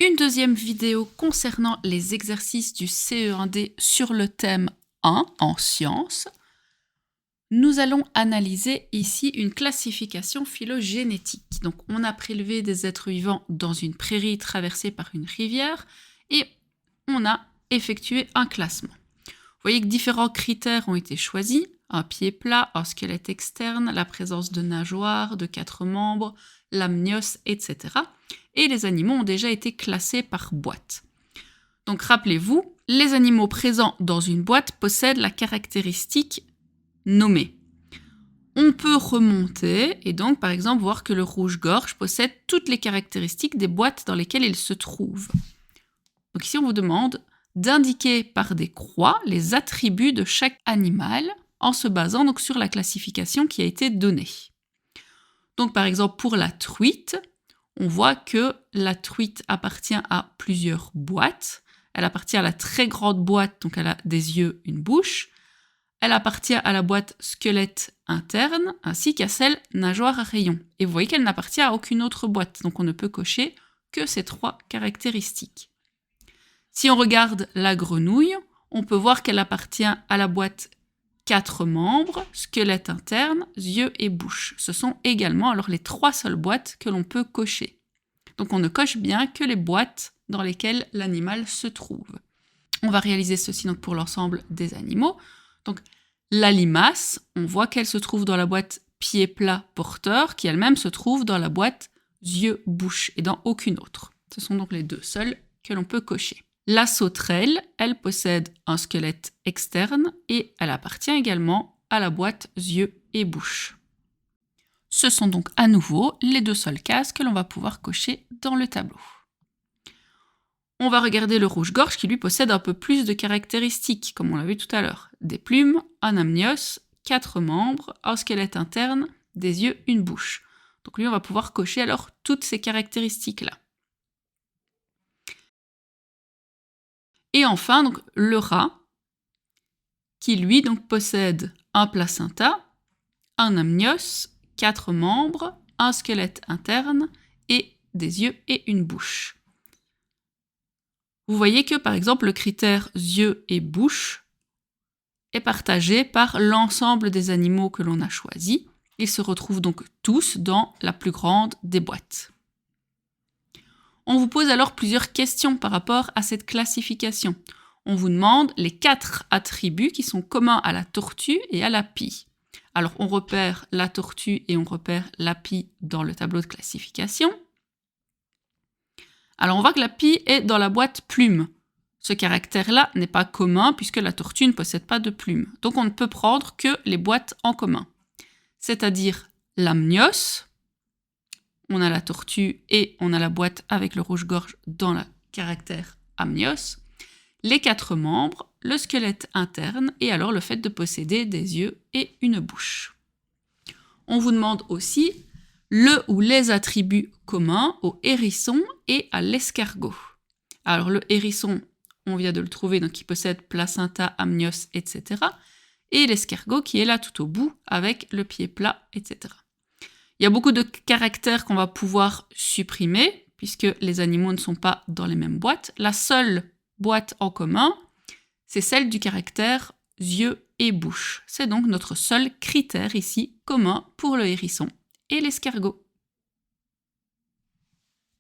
Une deuxième vidéo concernant les exercices du CE1D sur le thème 1 en sciences. Nous allons analyser ici une classification phylogénétique. Donc on a prélevé des êtres vivants dans une prairie traversée par une rivière et on a effectué un classement. Vous voyez que différents critères ont été choisis, un pied plat, un squelette externe, la présence de nageoires, de 4 membres, l'amnios, etc. Et les animaux ont déjà été classés par boîte. Donc rappelez-vous, les animaux présents dans une boîte possèdent la caractéristique nommée. On peut remonter et donc par exemple voir que le rouge-gorge possède toutes les caractéristiques des boîtes dans lesquelles il se trouve. Donc ici on vous demande d'indiquer par des croix les attributs de chaque animal en se basant donc sur la classification qui a été donnée. Donc par exemple pour la truite, on voit que la truite appartient à plusieurs boîtes. Elle appartient à la très grande boîte, donc elle a des yeux, une bouche. Elle appartient à la boîte squelette interne, ainsi qu'à celle nageoire à rayons. Et vous voyez qu'elle n'appartient à aucune autre boîte, donc on ne peut cocher que ces 3 caractéristiques. Si on regarde la grenouille, on peut voir qu'elle appartient à la boîte 4 membres, squelette interne, yeux et bouche. Ce sont également alors les 3 seules boîtes que l'on peut cocher. Donc on ne coche bien que les boîtes dans lesquelles l'animal se trouve. On va réaliser ceci donc pour l'ensemble des animaux. Donc la limace, on voit qu'elle se trouve dans la boîte pied plat porteur, qui elle-même se trouve dans la boîte yeux bouche et dans aucune autre. Ce sont donc les 2 seules que l'on peut cocher. La sauterelle, elle possède un squelette externe et elle appartient également à la boîte yeux et bouche. Ce sont donc à nouveau les 2 seules cases que l'on va pouvoir cocher dans le tableau. On va regarder le rouge-gorge qui lui possède un peu plus de caractéristiques, comme on l'a vu tout à l'heure. Des plumes, un amnios, 4 membres, un squelette interne, des yeux, une bouche. Donc lui, on va pouvoir cocher alors toutes ces caractéristiques-là. Et enfin, donc, le rat, qui lui donc, possède un placenta, un amnios, 4 membres, un squelette interne et des yeux et une bouche. Vous voyez que par exemple le critère yeux et bouche est partagé par l'ensemble des animaux que l'on a choisis. Ils se retrouvent donc tous dans la plus grande des boîtes. On vous pose alors plusieurs questions par rapport à cette classification. On vous demande les 4 attributs qui sont communs à la tortue et à la pie. Alors on repère la tortue et on repère la pie dans le tableau de classification. Alors on voit que la pie est dans la boîte plume. Ce caractère-là n'est pas commun puisque la tortue ne possède pas de plumes. Donc on ne peut prendre que les boîtes en commun. C'est-à-dire l'amnios, on a la tortue et on a la boîte avec le rouge-gorge dans le caractère amnios, les 4 membres, le squelette interne et alors le fait de posséder des yeux et une bouche. On vous demande aussi le ou les attributs communs au hérisson et à l'escargot. Alors le hérisson, on vient de le trouver, donc il possède placenta, amnios, etc. Et l'escargot qui est là tout au bout avec le pied plat, etc. Il y a beaucoup de caractères qu'on va pouvoir supprimer puisque les animaux ne sont pas dans les mêmes boîtes. La seule boîte en commun, c'est celle du caractère yeux et bouche. C'est donc notre seul critère ici commun pour le hérisson et l'escargot.